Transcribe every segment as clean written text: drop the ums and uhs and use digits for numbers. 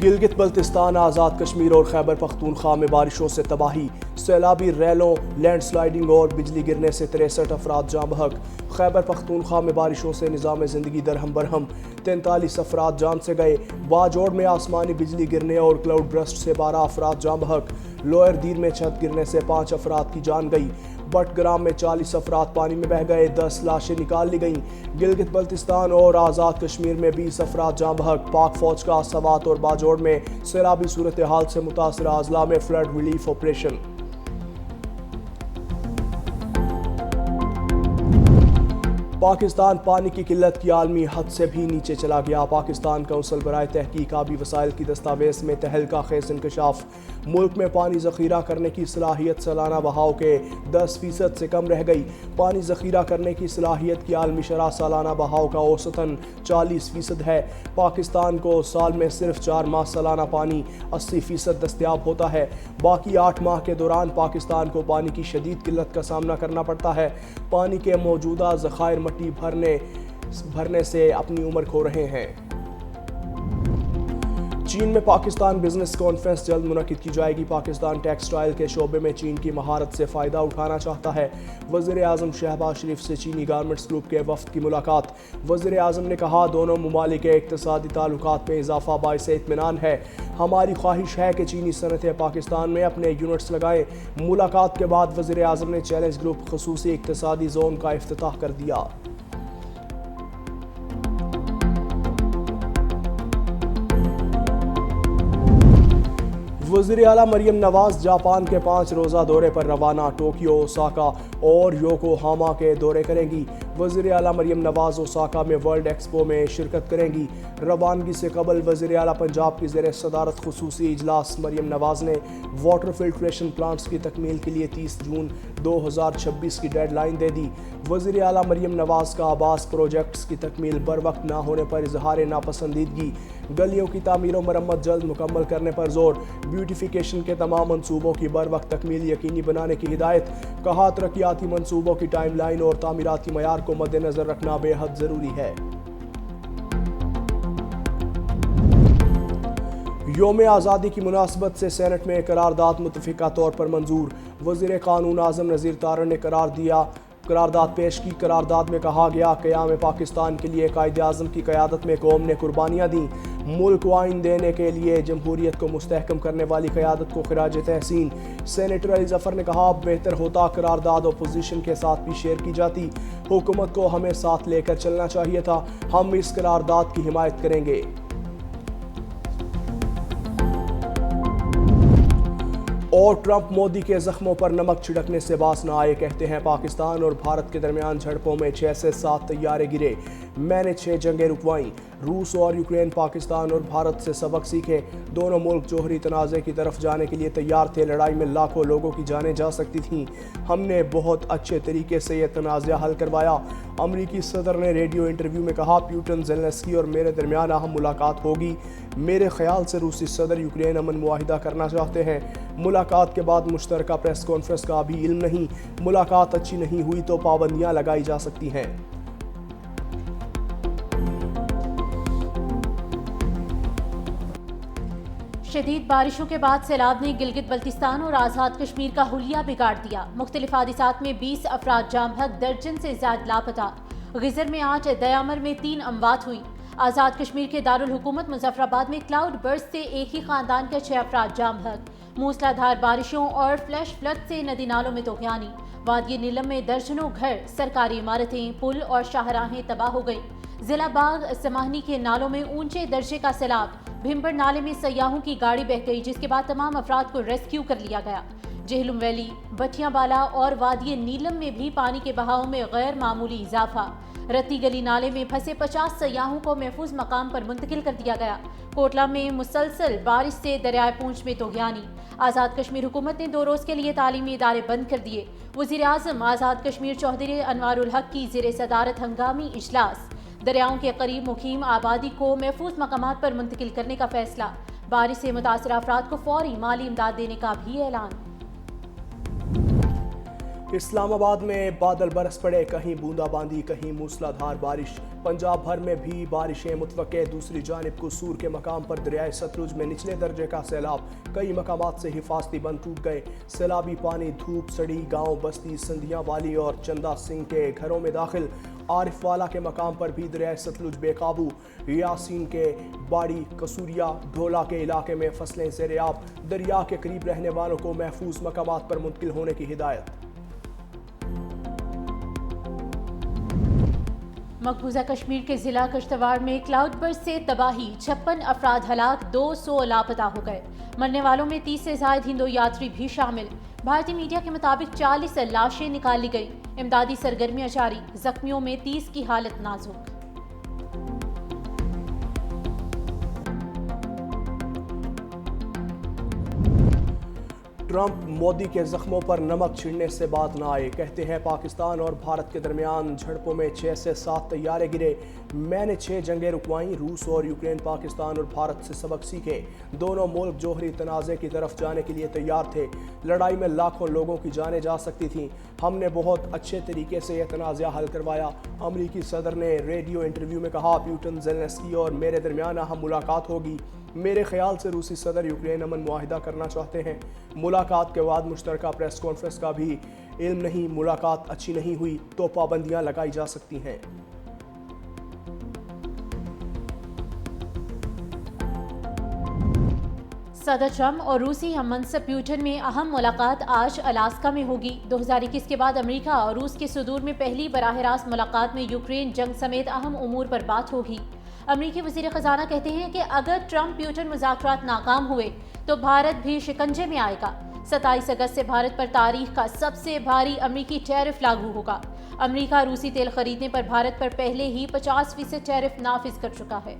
گلگت بلتستان، آزاد کشمیر اور خیبر پختونخوا میں بارشوں سے تباہی، سیلابی ریلوں، لینڈ سلائیڈنگ اور بجلی گرنے سے 63 افراد جاں بحق۔ خیبر پختونخوا میں بارشوں سے نظام زندگی درہم برہم، 43 افراد جان سے گئے۔ باجوڑ میں آسمانی بجلی گرنے اور کلاؤڈ برسٹ سے 12 افراد جاں بحق۔ لوئر دیر میں چھت گرنے سے 5 افراد کی جان گئی۔ بٹ گرام میں 40 افراد پانی میں بہہ گئے، 10 لاشیں نکال لی گئیں۔ گلگت بلتستان اور آزاد کشمیر میں 20 افراد جاں بحق۔ پاک فوج کا سوات اور باجوڑ میں سیلابی صورتحال سے متاثرہ اضلاع میں فلڈ ریلیف آپریشن۔ پاکستان پانی کی قلت کی عالمی حد سے بھی نیچے چلا گیا۔ پاکستان کونسل برائے تحقیق آبی وسائل کی دستاویز میں تہلکہ خیز انکشاف۔ ملک میں پانی ذخیرہ کرنے کی صلاحیت سالانہ بہاؤ کے 10% سے کم رہ گئی۔ پانی ذخیرہ کرنے کی صلاحیت کی عالمی شرح سالانہ بہاؤ کا اوسطاً 40% ہے۔ پاکستان کو سال میں صرف 4 ماہ سالانہ پانی 80% دستیاب ہوتا ہے۔ باقی 8 ماہ کے دوران پاکستان کو پانی کی شدید قلت کا سامنا کرنا پڑتا ہے۔ پانی کے موجودہ ذخائر مٹی بھرنے سے اپنی عمر کھو رہے ہیں۔ چین میں پاکستان بزنس کانفرنس جلد منعقد کی جائے گی۔ پاکستان ٹیکسٹائل کے شعبے میں چین کی مہارت سے فائدہ اٹھانا چاہتا ہے۔ وزیر اعظم شہباز شریف سے چینی گارمنٹس گروپ کے وفد کی ملاقات۔ وزیر اعظم نے کہا، دونوں ممالک کے اقتصادی تعلقات میں اضافہ باعث اطمینان ہے۔ ہماری خواہش ہے کہ چینی صنعتیں پاکستان میں اپنے یونٹس لگائیں۔ ملاقات کے بعد وزیر اعظم نے چیلنج گروپ خصوصی اقتصادی زون کا افتتاح کر دیا۔ وزیر اعلیٰ مریم نواز جاپان کے 5 روزہ دورے پر روانہ۔ ٹوکیو، اوساکا اور یوکوہاما کے دورے کریں گی۔ وزیر اعلیٰ مریم نواز اوساکا میں ورلڈ ایکسپو میں شرکت کریں گی۔ روانگی سے قبل وزیر اعلیٰ پنجاب کی زیر صدارت خصوصی اجلاس۔ مریم نواز نے واٹر فلٹریشن پلانٹس کی تکمیل کے لیے 30 جون 2026 کی ڈیڈ لائن دے دی۔ وزیر اعلیٰ مریم نواز کا آباس پروجیکٹس کی تکمیل بروقت نہ ہونے پر اظہار ناپسندیدگی۔ گلیوں کی تعمیر و مرمت جلد مکمل کرنے پر زور۔ بیوٹیفیکیشن کے تمام منصوبوں کی بروقت تکمیل یقینی بنانے کی ہدایت۔ کہا، ترقیاتی منصوبوں کی ٹائم لائن اور تعمیراتی معیار کو مد نظر رکھنا بے حد ضروری ہے۔ یوم آزادی کی مناسبت سے سینٹ میں قرارداد متفقہ طور پر منظور۔ وزیر قانون اعظم نذیر تارڑ نے قرارداد پیش کی۔ قرارداد میں کہا گیا، قیام پاکستان کے لیے قائد اعظم کی قیادت میں قوم نے قربانیاں دیں۔ ملک کو آئین دینے کے لیے جمہوریت کو مستحکم کرنے والی قیادت کو خراج تحسین۔ سینیٹر علی ظفر نے کہا، بہتر ہوتا قرارداد اپوزیشن کے ساتھ بھی شیئر کی جاتی۔ حکومت کو ہمیں ساتھ لے کر چلنا چاہیے تھا۔ ہم اس قرارداد کی حمایت کریں گے۔ اور ٹرمپ مودی کے زخموں پر نمک چھڑکنے سے باز نہ آئے۔ کہتے ہیں، پاکستان اور بھارت کے درمیان جھڑپوں میں 6 سے 7 طیارے گرے، میں نے 6 جنگیں رکوائیں۔ روس اور یوکرین پاکستان اور بھارت سے سبق سیکھیں۔ دونوں ملک جوہری تنازع کی طرف جانے کے لیے تیار تھے۔ لڑائی میں لاکھوں لوگوں کی جانیں جا سکتی تھیں۔ ہم نے بہت اچھے طریقے سے یہ تنازع حل کروایا۔ امریکی صدر نے ریڈیو انٹرویو میں کہا، پیوٹن، زیلنسکی اور میرے درمیان اہم ملاقات ہوگی۔ میرے خیال سے روسی صدر یوکرین امن معاہدہ کرنا چاہتے ہیں۔ ملاقات کے بعد مشترکہ پریس کانفرنس کا ابھی علم نہیں۔ ملاقات اچھی نہیں ہوئی تو پابندیاں لگائی جا سکتی ہیں۔ شدید بارشوں کے بعد سیلاب نے گلگت بلتستان اور آزاد کشمیر کا حلیہ بگاڑ دیا۔ مختلف حادثات میں 20 افراد جاں بحق، درجن سے زائد لاپتہ۔ غزر میں 8، دیامر میں 3 اموات ہوئیں۔ آزاد کشمیر کے دارالحکومت مظفر آباد میں کلاؤڈ برسٹ سے ایک ہی خاندان کے 6 افراد جاں بحق۔ موسلادھار بارشوں اور فلیش فلڈ سے ندی نالوں میں طغیانی۔ وادی نیلم میں درجنوں گھر، سرکاری عمارتیں، پل اور شاہراہیں تباہ ہو گئیں۔ ضلع باغ سماہنی کے نالوں میں اونچے درجے کا سیلاب۔ بھمبر نالے میں سیاحوں کی گاڑی بہہ گئی، جس کے بعد تمام افراد کو ریسکیو کر لیا گیا۔ جہلم ویلی، بٹھیاں بالا اور وادی نیلم میں بھی پانی کے بہاؤ میں غیر معمولی اضافہ۔ رتی گلی نالے میں پھنسے 50 سیاحوں کو محفوظ مقام پر منتقل کر دیا گیا۔ کوٹلہ میں مسلسل بارش سے دریائے پونچھ میں طغیانی۔ آزاد کشمیر حکومت نے 2 روز کے لیے تعلیمی ادارے بند کر دیے۔ وزیر اعظم آزاد کشمیر چوہدری انوار الحق کی زیر صدارت ہنگامی اجلاس۔ دریاؤں کے قریب مقیم آبادی کو محفوظ مقامات پر منتقل کرنے کا فیصلہ۔ بارش سے متاثرہ افراد کو فوری مالی امداد دینے کا بھی اعلان۔ اسلام آباد میں بادل برس پڑے، کہیں بوندا باندی کہیں موسلادھار بارش، پنجاب بھر میں بھی بارشیں متوقع۔ دوسری جانب قصور کے مقام پر دریائے ستلج میں نچلے درجے کا سیلاب، کئی مقامات سے حفاظتی بند ٹوٹ گئے۔ سیلابی پانی دھوپ سڑی گاؤں بستی سندھیاں والی اور چندہ سنگھ کے گھروں میں داخل۔ عارف والا کے مقام پر بھی دریائے ستلج بے قابو، یاسین کے باڑی قصوریا ڈھولا کے علاقے میں فصلیں زیر آب، دریا کے قریب رہنے والوں کو محفوظ مقامات پر منتقل ہونے کی ہدایت۔ مقبوضہ کشمیر کے ضلع کشتواڑ میں کلاؤڈ برسٹ سے تباہی، 56 افراد ہلاک، 200 لاپتہ ہو گئے۔ مرنے والوں میں 30 سے زائد ہندو یاتری بھی شامل۔ بھارتی میڈیا کے مطابق 40 لاشیں نکال لی گئی۔ امدادی سرگرمیاں جاری، زخمیوں میں 30 کی حالت نازک۔ ٹرمپ مودی کے زخموں پر نمک چھڑنے سے بات نہ آئے، کہتے ہیں پاکستان اور بھارت کے درمیان جھڑپوں میں 6 سے 7 طیارے گرے، میں نے 6 جنگیں رکوائیں، روس اور یوکرین پاکستان اور بھارت سے سبق سیکھے، دونوں ملک جوہری تنازع کی طرف جانے کے لیے تیار تھے، لڑائی میں لاکھوں لوگوں کی جانیں جا سکتی تھیں، ہم نے بہت اچھے طریقے سے یہ تنازع حل کروایا۔ امریکی صدر نے ریڈیو انٹرویو میں کہا، پیوٹن، زیلنسکی اور میرے درمیان اہم ملاقات ہوگی، میرے خیال سے روسی صدر یوکرین امن معاہدہ کرنا چاہتے ہیں۔ ملاقات کے بعد مشترکہ پریس کانفرنس کا بھی علم نہیں، ملاقات اچھی نہیں ہوئی تو پابندیاں لگائی جا سکتی ہیں۔ صدر ٹرمپ اور روسی ہم منصب پیوٹن میں اہم ملاقات آج الاسکا میں ہوگی۔ 2021 کے بعد امریکہ اور روس کے صدور میں پہلی براہ راست ملاقات میں یوکرین جنگ سمیت اہم امور پر بات ہوگی۔ امریکی وزیر خزانہ کہتے ہیں کہ اگر ٹرمپ پیوٹن مذاکرات ناکام ہوئے تو بھارت بھی شکنجے میں آئے گا۔ 27 اگست سے بھارت پر تاریخ کا سب سے بھاری امریکی ٹیرف لاگو ہوگا۔ امریکہ روسی تیل خریدنے پر بھارت پر پہلے ہی 50% ٹیرف نافذ کر چکا ہے۔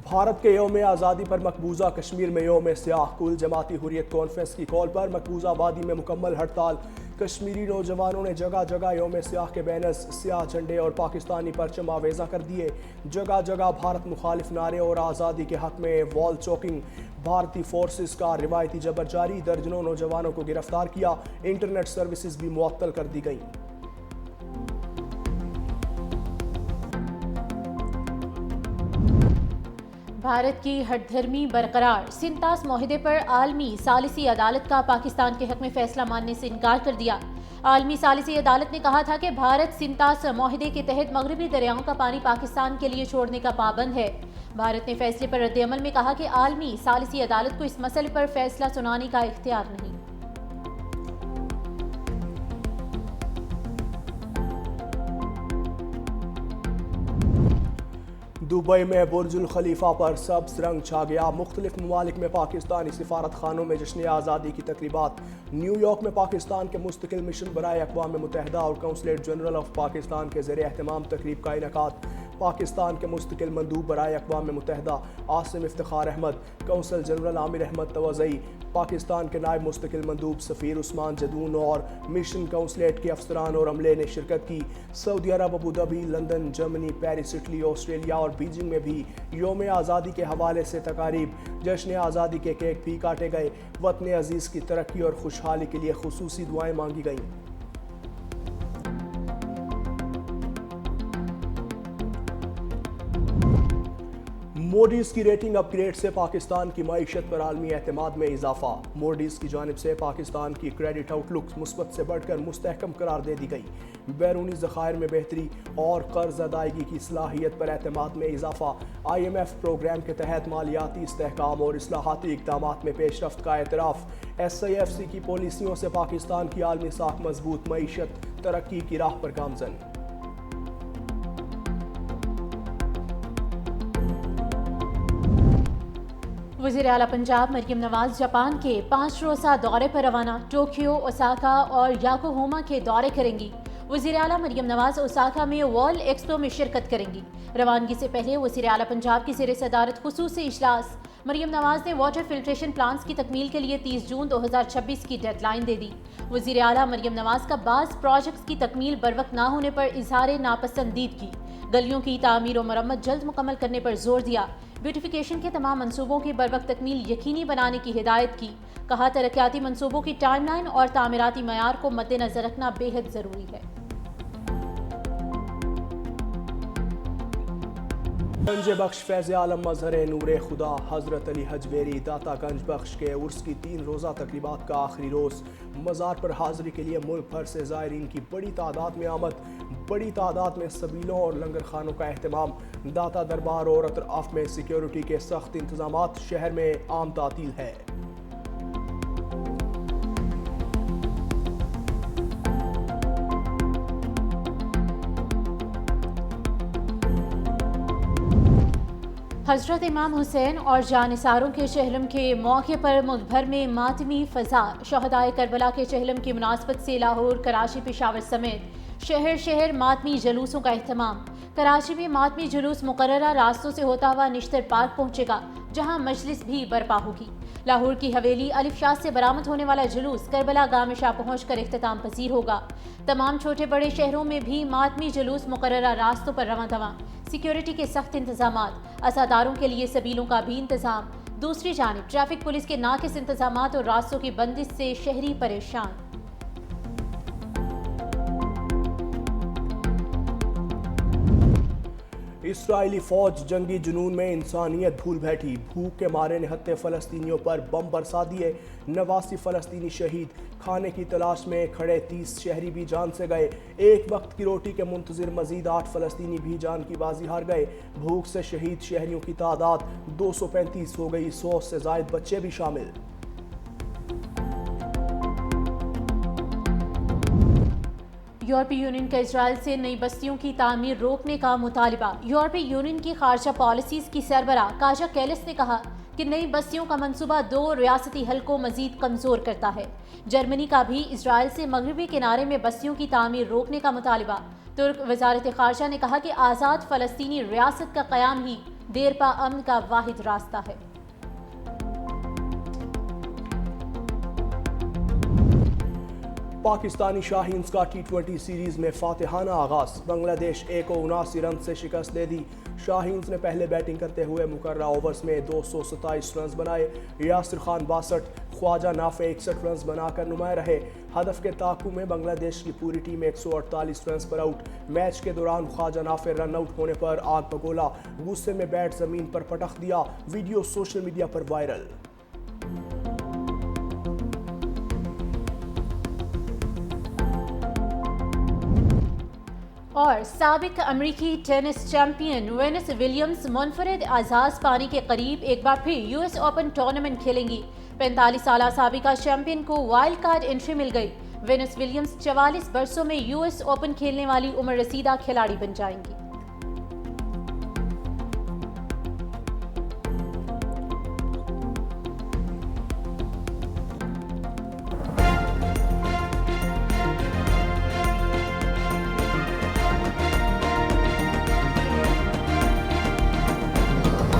بھارت کے یوم آزادی پر مقبوضہ کشمیر میں یوم سیاہ، کل جماعتی حریت کانفرنس کی کال پر مقبوضہ وادی میں مکمل ہڑتال، کشمیری نوجوانوں نے جگہ جگہ یوم سیاہ کے بینرز، سیاہ جھنڈے اور پاکستانی پرچم آویزاں کر دیے، جگہ جگہ بھارت مخالف نعرے اور آزادی کے حق میں وال چوکنگ۔ بھارتی فورسز کا روایتی جبر جاری، درجنوں نوجوانوں کو گرفتار کیا، انٹرنیٹ سروسز بھی معطل کر دی گئیں۔ بھارت کی ہٹ دھرمی برقرار، سنتاس معاہدے پر عالمی ثالثی عدالت کا پاکستان کے حق میں فیصلہ ماننے سے انکار کر دیا۔ عالمی ثالثی عدالت نے کہا تھا کہ بھارت سنتاس معاہدے کے تحت مغربی دریاؤں کا پانی پاکستان کے لیے چھوڑنے کا پابند ہے۔ بھارت نے فیصلے پر رد عمل میں کہا کہ عالمی ثالثی عدالت کو اس مسئلے پر فیصلہ سنانے کا اختیار نہیں۔ دبئی میں برج الخلیفہ پر سبز رنگ چھا گیا، مختلف ممالک میں پاکستانی سفارت خانوں میں جشن آزادی کی تقریبات، نیو یارک میں پاکستان کے مستقل مشن برائے اقوام متحدہ اور قونصلیٹ جنرل آف پاکستان کے زیر اہتمام تقریب کا انعقاد، پاکستان کے مستقل مندوب برائے اقوام متحدہ عاصم افتخار احمد، قونصل جنرل عامر احمد توزئی، پاکستان کے نائب مستقل مندوب سفیر عثمان جدون اور مشن قونصلیٹ کے افسران اور عملے نے شرکت کی۔ Saudi Arab, Abu Dhabi, London, Germany, Paris, Italy, Australia اور بیجنگ میں بھی یوم آزادی کے حوالے سے تقاریب، جشن آزادی کے کیک بھی کاٹے گئے، وطن عزیز کی ترقی اور خوشحالی کے لیے خصوصی دعائیں مانگی گئیں۔ موڈیز کی ریٹنگ اپ گریڈ سے پاکستان کی معیشت پر عالمی اعتماد میں اضافہ، موڈیز کی جانب سے پاکستان کی کریڈٹ آؤٹ لک مثبت سے بڑھ کر مستحکم قرار دے دی گئی، بیرونی ذخائر میں بہتری اور قرض ادائیگی کی صلاحیت پر اعتماد میں اضافہ، IMF پروگرام کے تحت مالیاتی استحکام اور اصلاحاتی اقدامات میں پیش رفت کا اعتراف، SIFC کی پالیسیوں سے پاکستان کی عالمی ساکھ مضبوط، معیشت ترقی کی راہ پر گامزن۔ وزیر اعلیٰ پنجاب مریم نواز جاپان کے 5 روزہ دورے پر روانہ، ٹوکیو، اوساکا اور یاکوہوما کے دورے کریں گی۔ وزیر اعلیٰ مریم نواز اوساکا میں ورلڈ ایکسپو میں شرکت کریں گی۔ روانگی سے پہلے وزیر اعلیٰ پنجاب کی زیر صدارت خصوصی اجلاس، مریم نواز نے واٹر فلٹریشن پلانٹس کی تکمیل کے لیے 30 جون 2026 کی ڈیڈ لائن دے دی۔ وزیر اعلیٰ مریم نواز کا بعض پروجیکٹس کی تکمیل بروقت نہ ہونے پر اظہار ناپسندیدگی، گلیوں کی تعمیر و مرمت جلد مکمل کرنے پر زور دیا۔ بیوٹیفیکیشن کے تمام منصوبوں کی بروقت تکمیل یقینی بنانے کی ہدایت کی۔ کہا ترقیاتی منصوبوں کی ٹائم لائن اور تعمیراتی معیار کو مد نظر رکھنا بے حد ضروری ہے۔ گنج بخش فیض عالم مظہر نور خدا حضرت علی حجویری داتا گنج بخش کے عرس کی 3 روزہ تقریبات کا آخری روز۔ مزار پر حاضری کے لیے ملک بھر سے زائرین کی بڑی تعداد میں آمد، بڑی تعداد میں سبیلوں اور لنگر خانوں کا اہتمام۔ داتا دربار اور اطراف میں سیکیورٹی کے سخت انتظامات، شہر میں عام تعطیل ہے۔ حضرت امام حسین اور جانثاروں کے چہلم کے موقع پر ملک بھر میں ماتمی فضا۔ شہدائے کربلا کے چہلم کی مناسبت سے لاہور، کراچی، پشاور سمیت شہر شہر ماتمی جلوسوں کا اہتمام۔ کراچی میں ماتمی جلوس مقررہ راستوں سے ہوتا ہوا نشتر پارک پہنچے گا، جہاں مجلس بھی برپا ہوگی۔ لاہور کی حویلی الف شاہ سے برآمد ہونے والا جلوس کربلا گام شاہ پہنچ کر اختتام پذیر ہوگا۔ تمام چھوٹے بڑے شہروں میں بھی ماتمی جلوس مقررہ راستوں پر رواں دواں۔ سیکیورٹی کے سخت انتظامات، عزاداروں کے لیے سبیلوں کا بھی انتظام۔ دوسری جانب ٹریفک پولیس کے ناقص انتظامات اور راستوں کی بندش سے شہری پریشان۔ اسرائیلی فوج جنگی جنون میں انسانیت بھول بیٹھی، بھوک کے مارے نہتے فلسطینیوں پر بم برسا دیے، 89 فلسطینی شہید، کھانے کی تلاش میں کھڑے 30 شہری بھی جان سے گئے، ایک وقت کی روٹی کے منتظر مزید 8 فلسطینی بھی جان کی بازی ہار گئے۔ بھوک سے شہید شہریوں کی تعداد 235 ہو گئی، 100 سے زائد بچے بھی شامل۔ یورپی یونین کا اسرائیل سے نئی بستیوں کی تعمیر روکنے کا مطالبہ۔ یورپی یونین کی خارجہ پالیسیز کی سربراہ کاجا کیلس نے کہا کہ نئی بستیوں کا منصوبہ 2 ریاستی حل کو مزید کمزور کرتا ہے۔ جرمنی کا بھی اسرائیل سے مغربی کنارے میں بستیوں کی تعمیر روکنے کا مطالبہ۔ ترک وزارت خارجہ نے کہا کہ آزاد فلسطینی ریاست کا قیام ہی دیرپا امن کا واحد راستہ ہے۔ پاکستانی شاہینز کا T20 سیریز میں فاتحانہ آغاز، بنگلہ دیش 179 رن سے شکست دے دی۔ شاہینز نے پہلے بیٹنگ کرتے ہوئے مقررہ اوورز میں 227 رنز بنائے۔ یاسر خان 62، خواجہ نافع 61 رنز بنا کر نمایاں رہے۔ ہدف کے تعاقب میں بنگلہ دیش کی پوری ٹیم 148 رنز پر آؤٹ۔ میچ کے دوران خواجہ نافع رن آؤٹ ہونے پر آگ بگولا، غصے میں بیٹ زمین پر پٹخ دیا، ویڈیو سوشل میڈیا پر وائرل۔ اور سابق امریکی ٹینس چیمپئن وینس ولیمز منفرد اعزاز پانے کے قریب ایک بار پھر یو ایس اوپن ٹورنامنٹ کھیلیں گی۔ 45 سالہ سابقہ چیمپئن کو وائلڈ کارڈ انٹری مل گئی۔ وینس ولیمز 44 برسوں میں یو ایس اوپن کھیلنے والی عمر رسیدہ کھلاڑی بن جائیں گی۔